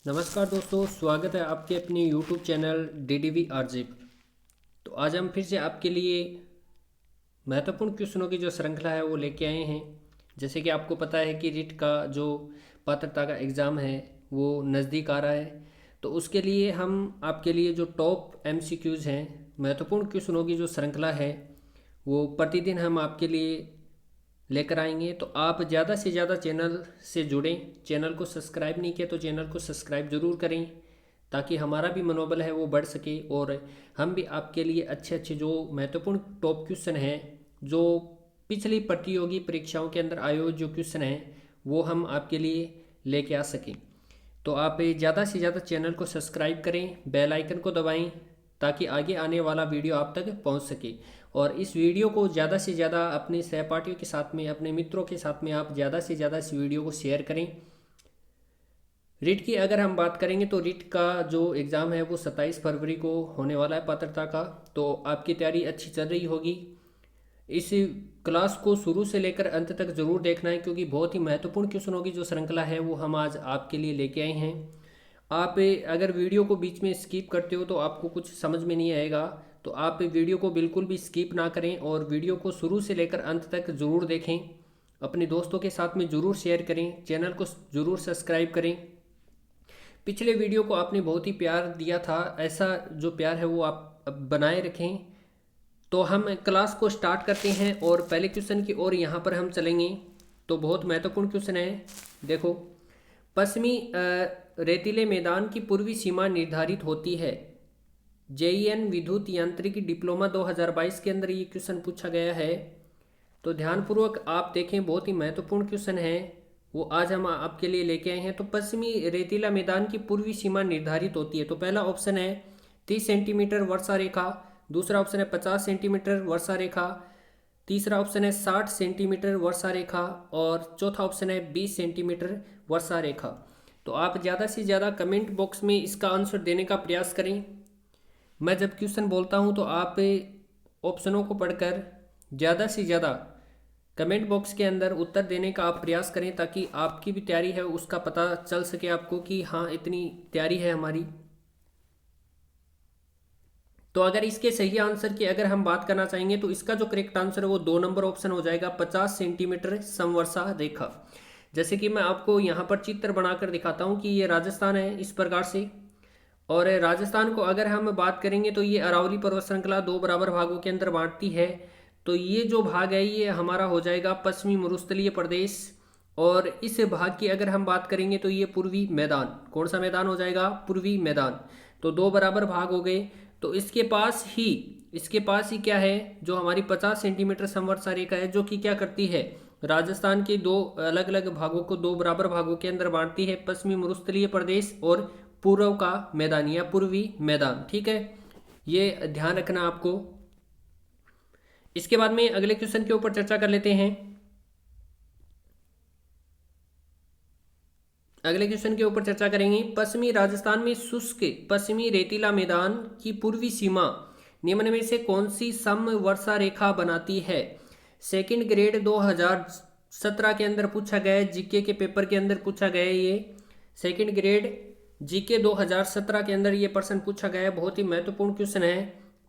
नमस्कार दोस्तों, स्वागत है आपके अपने YouTube चैनल DDV RG। तो आज हम फिर से आपके लिए महत्वपूर्ण क्वेश्चनों की जो श्रृंखला है वो लेके आए हैं। जैसे कि आपको पता है कि रिट का जो पात्रता का एग्ज़ाम है वो नज़दीक आ रहा है। तो उसके लिए हम आपके लिए जो टॉप MCQs हैं, महत्वपूर्ण क्वेश्चनों की जो श्रृंखला है वो प्रतिदिन हम आपके लिए लेकर आएंगे। तो आप ज़्यादा से ज़्यादा चैनल से जुड़ें। चैनल को सब्सक्राइब नहीं किया तो चैनल को सब्सक्राइब ज़रूर करें, ताकि हमारा भी मनोबल है वो बढ़ सके और हम भी आपके लिए अच्छे अच्छे जो महत्वपूर्ण टॉप क्वेश्चन हैं, जो पिछली प्रतियोगी परीक्षाओं के अंदर आयोजित जो क्वेश्चन हैं वो हम आपके लिए लेके आ सकें। तो आप ज़्यादा से ज़्यादा चैनल को सब्सक्राइब करें, बेल आइकन को दबाएं, ताकि आगे आने वाला वीडियो आप तक पहुंच सके। और इस वीडियो को ज़्यादा से ज़्यादा अपने सहपाठियों के साथ में, अपने मित्रों के साथ में आप ज़्यादा से ज़्यादा इस वीडियो को शेयर करें। रिट की अगर हम बात करेंगे तो रिट का जो एग्ज़ाम है वो 27 फरवरी को होने वाला है पात्रता का। तो आपकी तैयारी अच्छी चल रही होगी। इस क्लास को शुरू से लेकर अंत तक ज़रूर देखना है, क्योंकि बहुत ही महत्वपूर्ण क्वेश्चनों की जो श्रृंखला है वो हम आज आपके लिए लेके आए हैं। आप अगर वीडियो को बीच में स्किप करते हो तो आपको कुछ समझ में नहीं आएगा। तो आप वीडियो को बिल्कुल भी स्किप ना करें और वीडियो को शुरू से लेकर अंत तक ज़रूर देखें। अपने दोस्तों के साथ में ज़रूर शेयर करें, चैनल को ज़रूर सब्सक्राइब करें। पिछले वीडियो को आपने बहुत ही प्यार दिया था, ऐसा जो प्यार है वो आप अब बनाए रखें। तो हम क्लास को स्टार्ट करते हैं और पहले क्वेश्चन की ओर यहाँ पर हम चलेंगे। तो बहुत महत्वपूर्ण क्वेश्चन है। देखो, पश्चिमी रेतीले मैदान की पूर्वी सीमा निर्धारित होती है। JEN विद्युत यांत्रिकी डिप्लोमा 2022 के अंदर ये क्वेश्चन पूछा गया है। तो ध्यानपूर्वक आप देखें, बहुत ही महत्वपूर्ण क्वेश्चन है वो आज हम आपके लिए लेके आए हैं। तो पश्चिमी रेतीला मैदान की पूर्वी सीमा निर्धारित होती है। तो पहला ऑप्शन है 30 सेंटीमीटर वर्षा रेखा, दूसरा ऑप्शन है 50 सेंटीमीटर वर्षा रेखा, तीसरा ऑप्शन है 60 सेंटीमीटर वर्षा रेखा और चौथा ऑप्शन है 20 सेंटीमीटर वर्षा रेखा। तो आप ज़्यादा से ज़्यादा कमेंट बॉक्स में इसका आंसर देने का प्रयास करें। मैं जब क्वेश्चन बोलता हूं तो आप ऑप्शनों को पढ़कर ज़्यादा से ज़्यादा कमेंट बॉक्स के अंदर उत्तर देने का आप प्रयास करें, ताकि आपकी भी तैयारी है उसका पता चल सके आपको कि हाँ इतनी तैयारी है हमारी। तो अगर इसके सही आंसर की अगर हम बात करना चाहेंगे तो इसका जो करेक्ट आंसर है वो 2 नंबर ऑप्शन हो जाएगा, 50 सेंटीमीटर समवर्षा रेखा। जैसे कि मैं आपको यहाँ पर चित्र बनाकर दिखाता हूँ कि ये राजस्थान है इस प्रकार से। और राजस्थान को अगर हम बात करेंगे तो ये अरावली पर्वत श्रृंखला 2 बराबर भागों के अंदर बांटती है। तो ये जो भाग है ये हमारा हो जाएगा पश्चिमी मरुस्थलीय प्रदेश। और इस भाग की अगर हम बात करेंगे तो ये पूर्वी मैदान, कौन सा मैदान हो जाएगा? पूर्वी मैदान। तो 2 बराबर भाग हो गए। तो इसके पास ही क्या है, जो हमारी 50 सेंटीमीटर समवर्षा रेखा है, जो कि क्या करती है, राजस्थान के दो अलग अलग भागों को 2 बराबर भागों के अंदर बांटती है, पश्चिमी मरुस्थलीय प्रदेश और पूर्व का मैदान या पूर्वी मैदान। ठीक है, ये ध्यान रखना आपको। इसके बाद में अगले क्वेश्चन के ऊपर चर्चा कर लेते हैं। अगले क्वेश्चन के ऊपर चर्चा करेंगे। पश्चिमी राजस्थान में शुष्क पश्चिमी रेतीला मैदान की पूर्वी सीमा निम्न में से कौन सी समवर्षा रेखा बनाती है? सेकंड ग्रेड 2017 के अंदर पूछा गया है, जीके के पेपर के अंदर पूछा गया है। ये सेकंड ग्रेड जीके 2017 के अंदर ये प्रश्न पूछा गया है। बहुत ही महत्वपूर्ण क्वेश्चन है।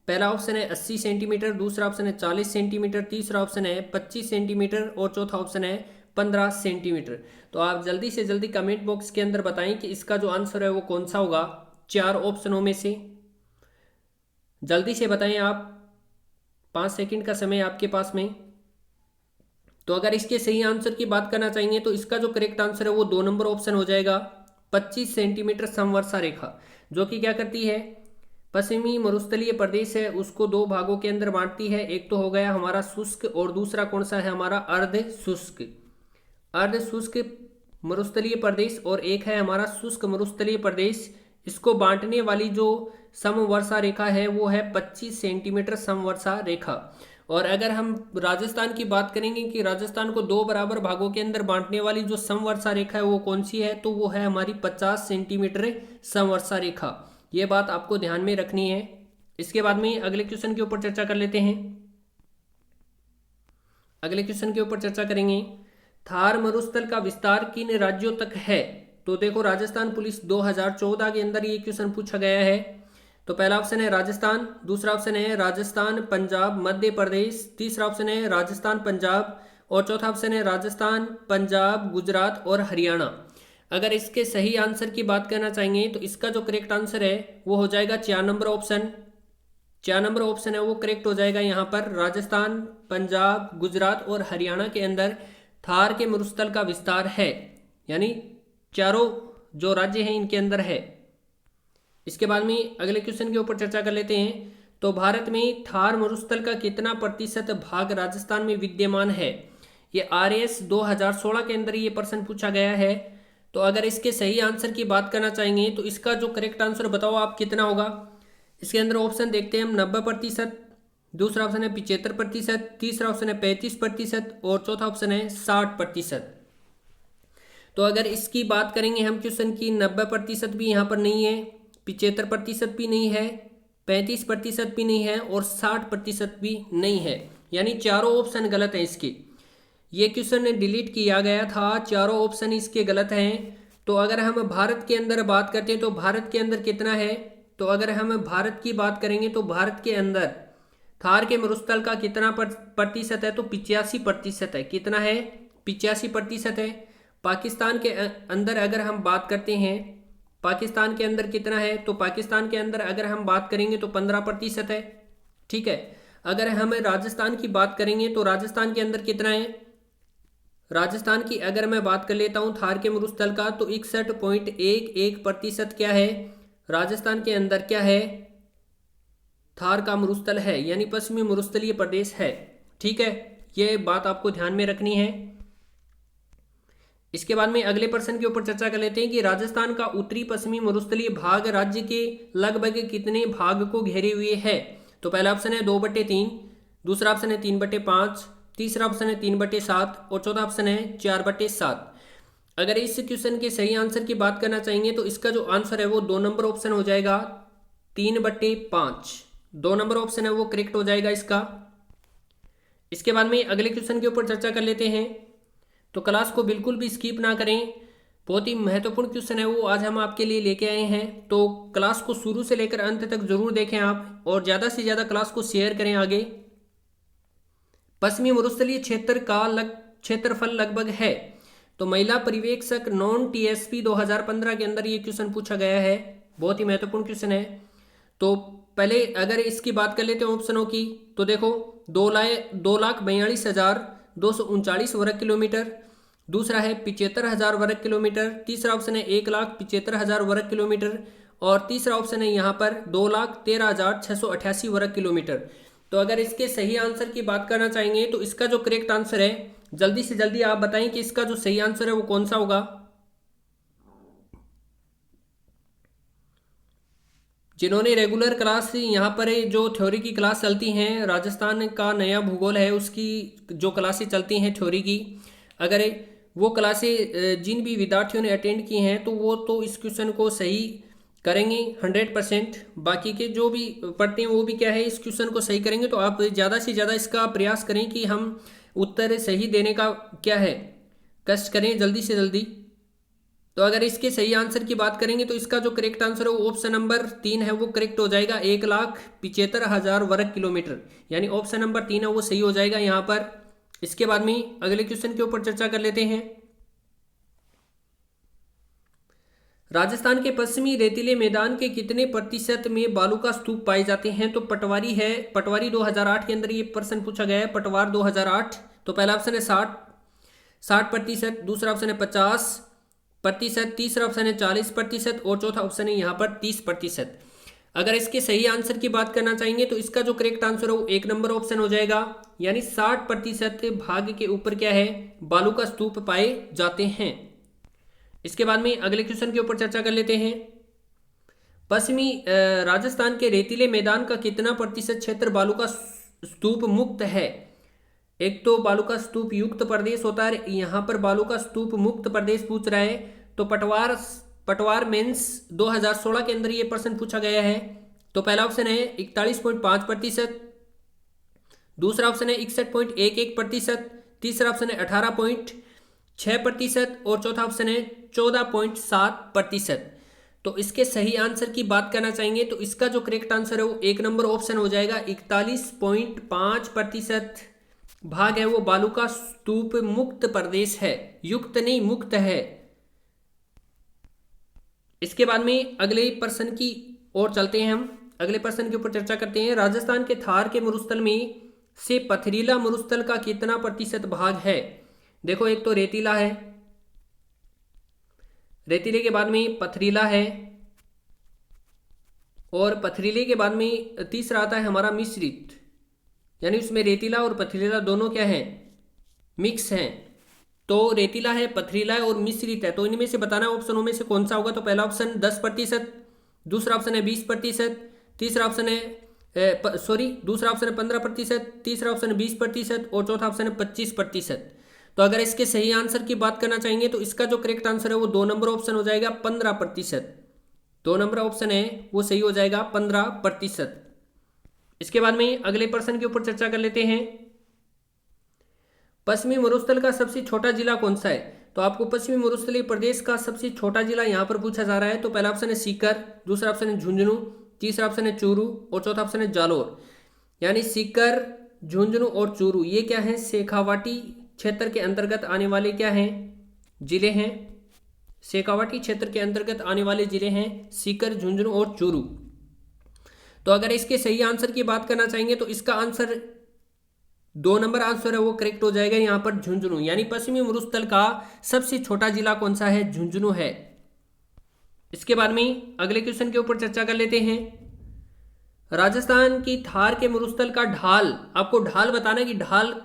पहला ऑप्शन है 80 सेंटीमीटर, दूसरा ऑप्शन है 40 सेंटीमीटर, तीसरा ऑप्शन है 25 सेंटीमीटर और चौथा ऑप्शन है 15 सेंटीमीटर। तो आप जल्दी से जल्दी कमेंट बॉक्स के अंदर बताएं कि इसका जो आंसर है वो कौन सा होगा, चार ऑप्शनों में से। जल्दी से बताएं आप, 5 सेकंड का समय आपके पास में। तो अगर इसके सही आंसर की बात करना चाहेंगे तो इसका जो करेक्ट आंसर है वो 2 नंबर ऑप्शन हो जाएगा, 25 सेंटीमीटर समवर्षा रेखा, जो कि क्या करती है, पश्चिमी मरुस्थलीय प्रदेश है उसको 2 भागों के अंदर बांटती है। एक तो हो गया हमारा शुष्क और दूसरा कौन सा है हमारा अर्ध शुष्क। अर्ध शुष्क मरुस्थलीय प्रदेश और एक है हमारा शुष्क मरुस्थलीय प्रदेश। इसको बांटने वाली जो समवर्षा रेखा है वो है 25 सेंटीमीटर समवर्षा रेखा। और अगर हम राजस्थान की बात करेंगे कि राजस्थान को 2 बराबर भागों के अंदर बांटने वाली जो समवर्षा रेखा है वो कौन सी है, तो वो है हमारी 50 सेंटीमीटर समवर्षा रेखा। ये बात आपको ध्यान में रखनी है। इसके बाद में अगले क्वेश्चन के ऊपर चर्चा कर लेते हैं। अगले क्वेश्चन के ऊपर चर्चा करेंगे। थार मरुस्थल का विस्तार किन राज्यों तक है? तो देखो राजस्थान पुलिस 2014 के अंदर ये क्वेश्चन पूछा गया है। तो पहला ऑप्शन है राजस्थान, दूसरा ऑप्शन है राजस्थान, पंजाब, मध्य प्रदेश, तीसरा ऑप्शन है राजस्थान, पंजाब और चौथा ऑप्शन है राजस्थान, पंजाब, गुजरात और हरियाणा। अगर इसके सही आंसर की बात करना चाहेंगे तो इसका जो करेक्ट आंसर है वो हो जाएगा 4 नंबर ऑप्शन। 4 नंबर ऑप्शन है वो करेक्ट हो जाएगा। यहाँ पर राजस्थान, पंजाब, गुजरात और हरियाणा के अंदर थार के मरुस्थल का विस्तार है, यानी चारों जो राज्य हैं इनके अंदर है। इसके बाद में अगले क्वेश्चन के ऊपर चर्चा कर लेते हैं। तो भारत में थार मरुस्थल का कितना प्रतिशत भाग राजस्थान में विद्यमान है? ये RAS 2016 के अंदर ये प्रश्न पूछा गया है। तो अगर इसके सही आंसर की बात करना चाहेंगे तो इसका जो करेक्ट आंसर बताओ आप कितना होगा। इसके अंदर ऑप्शन देखते हैं हम 90%, दूसरा ऑप्शन है 75%, तीसरा ऑप्शन है 35% और चौथा ऑप्शन है 60%। तो अगर इसकी बात करेंगे हम क्वेश्चन की, 90% भी यहाँ पर नहीं है, 75% भी नहीं है, 35% भी नहीं है और 60% भी नहीं है, यानी चारों ऑप्शन गलत हैं इसके। ये क्वेश्चन डिलीट किया गया था, चारों ऑप्शन इसके गलत हैं। तो अगर हम भारत के अंदर बात करते हैं तो भारत के अंदर कितना है? तो अगर हम भारत की बात करेंगे तो भारत के अंदर थार के मरुस्थल का कितना प्रतिशत है? तो 85% है। कितना है? 85% है। पाकिस्तान के अंदर अगर हम बात करते हैं, पाकिस्तान के अंदर कितना है? तो पाकिस्तान के अंदर अगर हम बात करेंगे तो 15% है। ठीक है। अगर हम राजस्थान की बात करेंगे तो राजस्थान के अंदर कितना है? राजस्थान की अगर मैं बात कर लेता हूं थार के मरुस्थल का, तो 61.11% क्या है? राजस्थान के अंदर क्या है? थार का मरुस्थल है, यानी पश्चिमी मरुस्थलीय प्रदेश है। ठीक है, ये बात आपको ध्यान में रखनी है। इसके बाद में अगले प्रश्न के ऊपर चर्चा कर लेते हैं कि राजस्थान का उत्तरी पश्चिमी मरुस्थलीय भाग राज्य के लगभग कितने भाग को घेरे हुए है? तो पहला ऑप्शन है 2/3, दूसरा ऑप्शन है 3/5, तीसरा ऑप्शन है 3/7 और चौथा ऑप्शन है 4/7। अगर इस क्वेश्चन के सही आंसर की बात करना चाहेंगे तो इसका जो आंसर है वो 2 नंबर ऑप्शन हो जाएगा, 3/5। 2 नंबर ऑप्शन है वो करेक्ट हो जाएगा इसका। इसके बाद में अगले क्वेश्चन के ऊपर चर्चा कर लेते हैं। तो क्लास को बिल्कुल भी स्किप ना करें, बहुत ही महत्वपूर्ण क्वेश्चन है वो आज हम आपके लिए लेके आए हैं। तो क्लास को शुरू से लेकर अंत तक जरूर देखें आप, और ज़्यादा से ज़्यादा क्लास को शेयर करें आगे। पश्चिमी मरुस्थलीय क्षेत्र का क्षेत्रफल लगभग है। तो महिला पर्यवेक्षक नॉन TSP 2015 के अंदर ये क्वेश्चन पूछा गया है, बहुत ही महत्वपूर्ण क्वेश्चन है। तो पहले अगर इसकी बात कर लेते हैं ऑप्शनों की, तो देखो 2,42,239 वर्ग किलोमीटर, दूसरा है 75,000 वर्ग किलोमीटर, तीसरा ऑप्शन है 1,75,000 वर्ग किलोमीटर और तीसरा ऑप्शन है यहाँ पर 2,13,688 वर्ग किलोमीटर। तो अगर इसके सही आंसर की बात करना चाहेंगे तो इसका जो करेक्ट आंसर है, जल्दी से जल्दी आप बताएं कि इसका जो सही आंसर है वो कौन सा होगा। जिन्होंने रेगुलर क्लास यहाँ पर जो थ्योरी की क्लास चलती हैं, राजस्थान का नया भूगोल है उसकी जो क्लासें चलती हैं थ्योरी की, अगर वो क्लासें जिन भी विद्यार्थियों ने अटेंड की हैं तो वो तो इस क्वेश्चन को सही करेंगे 100%। बाकी के जो भी पढ़ते हैं वो भी क्या है, इस क्वेश्चन को सही करेंगे। तो आप ज़्यादा से ज़्यादा इसका प्रयास करें कि हम उत्तर सही देने का क्या है, कष्ट करें जल्दी से जल्दी। तो अगर इसके सही आंसर की बात करेंगे तो इसका जो करेक्ट आंसर है वो ऑप्शन नंबर 3 है वो करेक्ट हो जाएगा, 1,75,000 वर्ग किलोमीटर, यानी ऑप्शन नंबर 3 है वो सही हो जाएगा यहाँ पर। इसके बाद में अगले क्वेश्चन के ऊपर चर्चा कर लेते हैं। राजस्थान के पश्चिमी रेतीले मैदान के कितने प्रतिशत में बालू का स्तूप पाए जाते हैं? तो पटवारी है, पटवारी 2008 के अंदर ये प्रश्न पूछा गया है, पटवार 2008। तो पहला ऑप्शन है 60%, दूसरा ऑप्शन है 50%, तीसरा ऑप्शन है 40% और चौथा ऑप्शन है यहाँ पर 30%। अगर इसके सही आंसर की बात करना चाहेंगे तो इसका जो करेक्ट आंसर है वो 1 नंबर ऑप्शन हो जाएगा, यानी 60% भाग के ऊपर क्या है, बालू का स्तूप पाए जाते हैं। इसके बाद में अगले क्वेश्चन के ऊपर चर्चा कर लेते हैं। पश्चिमी राजस्थान के रेतीले मैदान का कितना प्रतिशत क्षेत्र बालू का स्तूप मुक्त है? एक तो बालू का स्तूप युक्त प्रदेश होता है, यहाँ पर बालू का स्तूप मुक्त प्रदेश पूछ रहा है। तो पटवार मेंस 2016 के अंदर ये प्रश्न पूछा गया है। तो पहला ऑप्शन है 41.5%, दूसरा ऑप्शन है 61.11%, तीसरा ऑप्शन है 18.6% और चौथा ऑप्शन है 14.7%। तो इसके सही आंसर की बात करना चाहेंगे तो इसका जो करेक्ट आंसर है वो 1 नंबर ऑप्शन हो जाएगा। 41.5% भाग है वो बालू का स्तूप मुक्त प्रदेश है, युक्त नहीं मुक्त है। इसके बाद में अगले प्रश्न की ओर चलते हैं, हम अगले प्रश्न के ऊपर चर्चा करते हैं। राजस्थान के थार के मरुस्थल में से पथरीला मरुस्थल का कितना प्रतिशत भाग है? देखो, एक तो रेतीला है, रेतीले के बाद में पथरीला है, और पथरीले के बाद में तीसरा आता है हमारा मिश्रित, यानी उसमें रेतीला और पथरीला दोनों क्या है, मिक्स हैं। तो रेतीला है, पथरीला है और मिश्रित है, तो इनमें से बताना ऑप्शनों में से कौन सा होगा। तो पहला ऑप्शन 10%, दूसरा ऑप्शन है 20%, तीसरा ऑप्शन है दूसरा ऑप्शन है 15%, तीसरा ऑप्शन है 20% और चौथा ऑप्शन है 25%। तो अगर इसके सही आंसर की बात करना चाहेंगे तो इसका जो करेक्ट आंसर है वो 2 नंबर ऑप्शन हो जाएगा 15%। 2 नंबर ऑप्शन है वो सही हो जाएगा 15%। इसके बाद में अगले प्रश्न के ऊपर चर्चा कर लेते हैं। पश्चिमी मरुस्थल का सबसे छोटा जिला कौन सा है? तो आपको पश्चिमी मरुस्थलीय प्रदेश का सबसे छोटा जिला यहां पर पूछा जा रहा है। तो पहला ऑप्शन है सीकर, दूसरा ऑप्शन है झुंझुनू, तीसरा ऑप्शन है चूरू और चौथा ऑप्शन है जालोर। यानी सीकर, झुंझुनू और चूरू ये क्या है, शेखावाटी क्षेत्र के अंतर्गत आने वाले क्या हैं, जिले हैं। शेखावाटी क्षेत्र के अंतर्गत आने वाले जिले हैं सीकर, झुंझुनू और चूरू। तो अगर इसके सही आंसर की बात करना चाहेंगे तो इसका आंसर 2 नंबर आंसर है वो करेक्ट हो जाएगा यहां पर झुंझुनू। यानी पश्चिमी मरुस्थल का सबसे छोटा जिला कौन सा है, झुंझुनू है। इसके बाद में अगले क्वेश्चन के ऊपर चर्चा कर लेते हैं। राजस्थान की थार के मरुस्थल का ढाल, आपको ढाल बताना है कि ढाल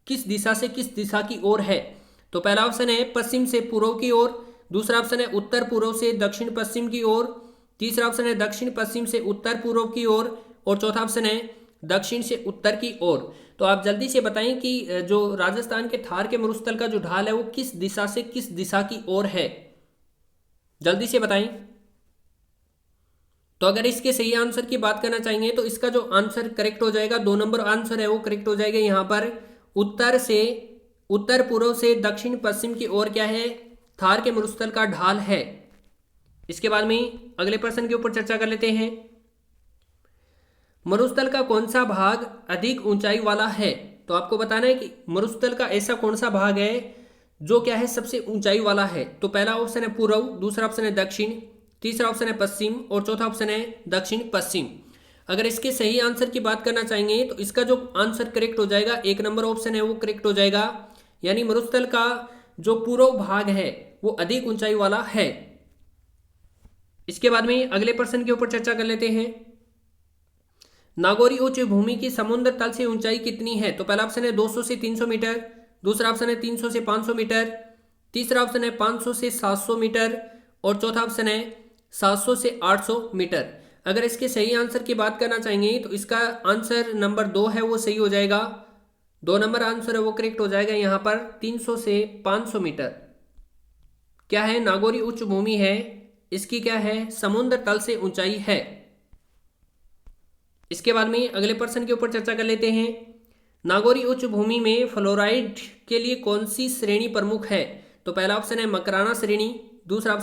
किस दिशा से किस दिशा की ओर है। तो पहला ऑप्शन है पश्चिम से पूर्व की ओर, दूसरा ऑप्शन है उत्तर पूर्व से दक्षिण पश्चिम की ओर, तीसरा ऑप्शन है दक्षिण पश्चिम से उत्तर पूर्व की ओर और चौथा ऑप्शन है दक्षिण से उत्तर की ओर। तो आप जल्दी से बताएं कि जो राजस्थान के थार के मरुस्थल का जो ढाल है वो किस दिशा से किस दिशा की ओर है, जल्दी से बताएं। तो अगर इसके सही आंसर की बात करना चाहेंगे तो इसका जो आंसर करेक्ट हो जाएगा 2 नंबर आंसर है वो करेक्ट हो जाएगा यहां पर उत्तर पूर्व से दक्षिण पश्चिम की ओर क्या है, थार के मरुस्थल का ढाल है। इसके बाद में अगले प्रश्न के ऊपर चर्चा कर लेते हैं। मरुस्थल का कौन सा भाग अधिक ऊंचाई वाला है? तो आपको बताना है कि मरुस्थल का ऐसा कौन सा भाग है जो क्या है सबसे ऊंचाई वाला है। तो पहला ऑप्शन है पूर्व, दूसरा ऑप्शन है दक्षिण, तीसरा ऑप्शन है पश्चिम और चौथा ऑप्शन है दक्षिण पश्चिम। अगर इसके सही आंसर की बात करना चाहेंगे तो इसका जो आंसर करेक्ट हो जाएगा 1 नंबर ऑप्शन है वो करेक्ट हो जाएगा। यानी मरुस्थल का जो पूर्व भाग है वो अधिक ऊंचाई वाला है। इसके बाद में अगले प्रश्न के ऊपर चर्चा कर लेते हैं। नागौरी उच्च भूमि की समुद्र तल से ऊंचाई कितनी है? तो पहला ऑप्शन है 200 से 300 मीटर, दूसरा ऑप्शन है 300 से 500 मीटर, तीसरा ऑप्शन है 500 से 700 मीटर और चौथा ऑप्शन है 700 से 800 मीटर। अगर इसके सही आंसर की बात करना चाहेंगे तो इसका आंसर नंबर 2 है वो सही हो जाएगा। 2 नंबर आंसर है वो करेक्ट हो जाएगा यहां पर 300 से 500 मीटर क्या है, नागौरी उच्च भूमि है, इसकी क्या है समुद्र तल से ऊंचाई है। इसके बाद में अगले प्रश्न के ऊपर चर्चा कर लेते हैं। नागौरी उच्च भूमि में फ्लोराइड के लिए कौन सी श्रेणी प्रमुख है? तो पहला ऑप्शन है मकराना श्रेणी, दूसरा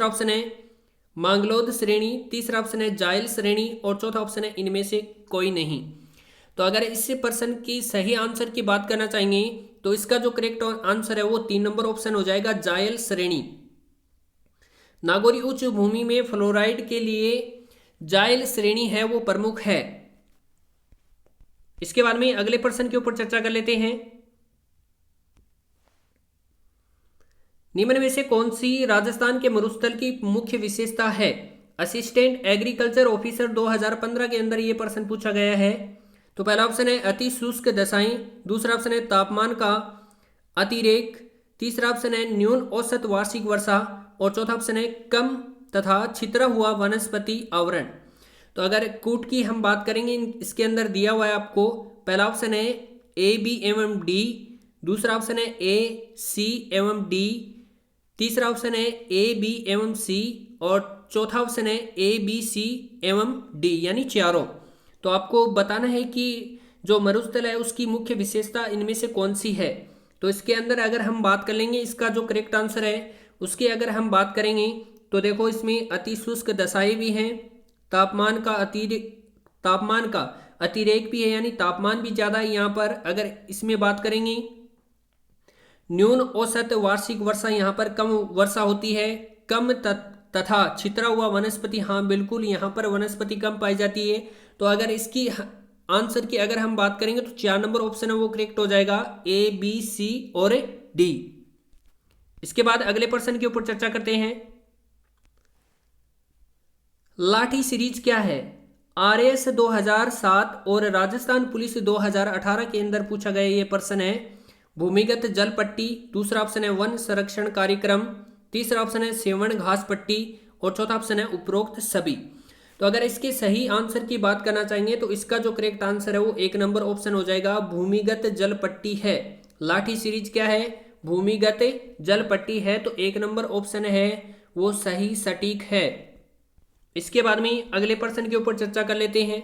ऑप्शन है मांगलोद श्रेणी, तीसरा ऑप्शन है जायल श्रेणी और चौथा ऑप्शन है इनमें से कोई नहीं। तो अगर इस प्रश्न की सही आंसर की बात करना चाहेंगे तो इसका जो करेक्ट आंसर है वो 3 नंबर ऑप्शन हो जाएगा जायल श्रेणी। नागौरी उच्च भूमि में फ्लोराइड के लिए जायल श्रेणी है वो प्रमुख है। इसके बाद में अगले प्रश्न के ऊपर चर्चा कर लेते हैं। निम्न में से कौन सी राजस्थान के मरुस्थल की मुख्य विशेषता है? असिस्टेंट एग्रीकल्चर ऑफिसर 2015 के अंदर यह प्रश्न पूछा गया है। तो पहला ऑप्शन है अति शुष्क दशाएं, दूसरा ऑप्शन है तापमान का अतिरेक, तीसरा ऑप्शन है न्यून औसत वार्षिक वर्षा और चौथा ऑप्शन है कम तथा छितरा हुआ वनस्पति आवरण। तो अगर कूट की हम बात करेंगे इसके अंदर दिया हुआ है आपको, पहला ऑप्शन है ए बी एवं डी, दूसरा ऑप्शन है ए सी एवं डी, तीसरा ऑप्शन है ए बी एवं सी और चौथा ऑप्शन है ए बी सी एवं डी यानी चारों। तो आपको बताना है कि जो मरुस्थल है उसकी मुख्य विशेषता इनमें से कौन सी है। तो इसके अंदर अगर हम बात कर लेंगे इसका जो करेक्ट आंसर है उसकी अगर हम बात करेंगे तो देखो इसमें अति शुष्क दशाएं भी हैं, तापमान का अतिरेक भी है, यानी तापमान भी ज़्यादा है यहाँ पर। अगर इसमें बात करेंगे न्यून औसत वार्षिक वर्षा, यहाँ पर कम वर्षा होती है, कम तथा छितरा हुआ वनस्पति, हाँ बिल्कुल यहाँ पर वनस्पति कम पाई जाती है। तो अगर इसकी आंसर की अगर हम बात करेंगे तो 4 नंबर ऑप्शन है वो करेक्ट हो जाएगा, ए बी सी और डी। इसके बाद अगले प्रश्न के ऊपर चर्चा करते हैं। लाठी सीरीज क्या है? आरएस 2007 और राजस्थान पुलिस 2018 के अंदर पूछा गया ये प्रश्न है। भूमिगत जल पट्टी, दूसरा ऑप्शन है वन संरक्षण कार्यक्रम, तीसरा ऑप्शन है सेवण घास पट्टी और चौथा ऑप्शन है उपरोक्त सभी। तो अगर इसके सही आंसर की बात करना चाहेंगे तो इसका जो करेक्ट आंसर है वो 1 नंबर ऑप्शन हो जाएगा, भूमिगत जल पट्टी है। लाठी सीरीज क्या है? भूमिगत जल पट्टी है, तो 1 नंबर ऑप्शन है वो सही सटीक है। इसके बाद में अगले प्रश्न के ऊपर चर्चा कर लेते हैं।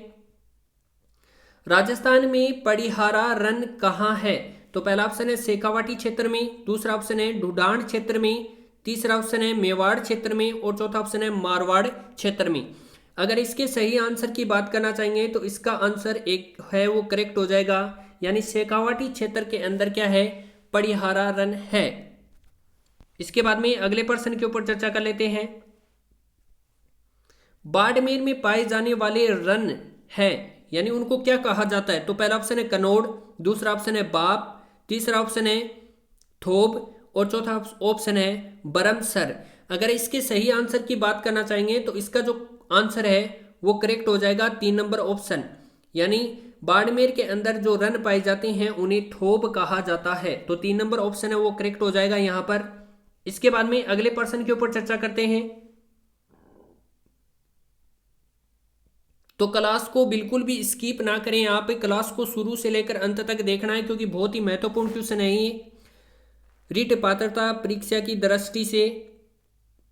राजस्थान में पड़िहारा रन कहाँ है? तो पहला ऑप्शन है शेखावाटी क्षेत्र में, दूसरा ऑप्शन है ढूंढान क्षेत्र में, तीसरा ऑप्शन है मेवाड़ क्षेत्र में और चौथा ऑप्शन है मारवाड़ क्षेत्र में। अगर इसके सही आंसर की बात करना चाहेंगे तो इसका आंसर एक है वो करेक्ट हो जाएगा, यानी शेखावाटी क्षेत्र के अंदर क्या है? पड़िहारा रन है। इसके बाद में अगले प्रश्न के ऊपर चर्चा कर लेते हैं। बाड़मेर में पाए जाने वाले रन है, यानी उनको क्या कहा जाता है? तो पहला ऑप्शन है कनौड़, दूसरा ऑप्शन है बाप, तीसरा ऑप्शन है थोब और चौथा ऑप्शन है बरमसर। अगर इसके सही आंसर की बात करना चाहेंगे तो इसका जो आंसर है वो करेक्ट हो जाएगा 3 नंबर ऑप्शन, यानी बाड़मेर के अंदर जो रन पाए जाते हैं उन्हें थोब कहा जाता है। तो 3 नंबर ऑप्शन है वो करेक्ट हो जाएगा यहाँ पर। इसके बाद में अगले प्रश्न के ऊपर चर्चा करते हैं। तो क्लास को बिल्कुल भी स्किप ना करें, आप क्लास को शुरू से लेकर अंत तक देखना है, क्योंकि बहुत ही महत्वपूर्ण क्वेश्चन है ये रीट पात्रता परीक्षा की दृष्टि से।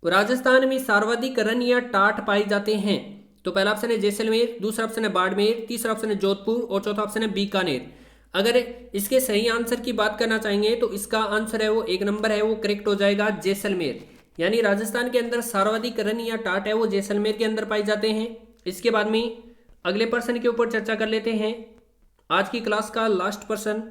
राजस्थान में सर्वाधिक रन या टाट पाए जाते हैं। तो पहला ऑप्शन है जैसलमेर, दूसरा ऑप्शन है बाड़मेर, तीसरा ऑप्शन है जोधपुर और चौथा ऑप्शन है बीकानेर। अगर इसके सही आंसर की बात करना चाहेंगे तो इसका आंसर है वो 1 नंबर है वो करेक्ट हो जाएगा, जैसलमेर। यानी राजस्थान के अंदर सर्वाधिक रन या टाट है वो जैसलमेर के अंदर पाए जाते हैं। इसके बाद में अगले प्रश्न के ऊपर चर्चा कर लेते हैं। आज की क्लास का लास्ट प्रश्न,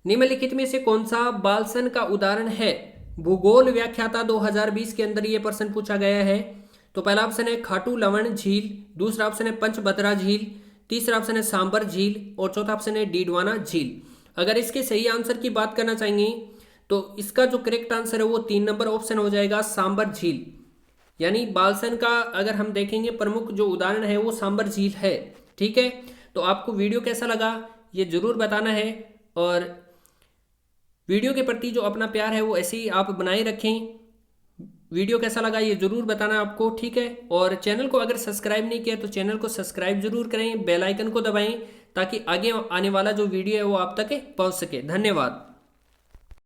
निम्नलिखित में से कौन सा बालसन का उदाहरण है? भूगोल व्याख्याता 2020 के अंदर यह प्रश्न पूछा गया है। तो पहला ऑप्शन है खाटू लवण झील, दूसरा ऑप्शन है पंचभद्रा झील, तीसरा ऑप्शन है सांबर झील और चौथा ऑप्शन है डीडवाना झील। अगर इसके सही आंसर की बात करना चाहेंगे तो इसका जो करेक्ट आंसर है वो 3 नंबर ऑप्शन हो जाएगा, सांबर झील। यानी बालसन का अगर हम देखेंगे प्रमुख जो उदाहरण है वो सांबर झील है। ठीक है, तो आपको वीडियो कैसा लगा ये जरूर बताना है, और वीडियो के प्रति जो अपना प्यार है वो ऐसे ही आप बनाए रखें। वीडियो कैसा लगा ये जरूर बताना आपको, ठीक है। और चैनल को अगर सब्सक्राइब नहीं किया तो चैनल को सब्सक्राइब जरूर करें, बेल आइकन को दबाएं ताकि आगे आने वाला जो वीडियो है वो आप तक पहुंच सके। धन्यवाद।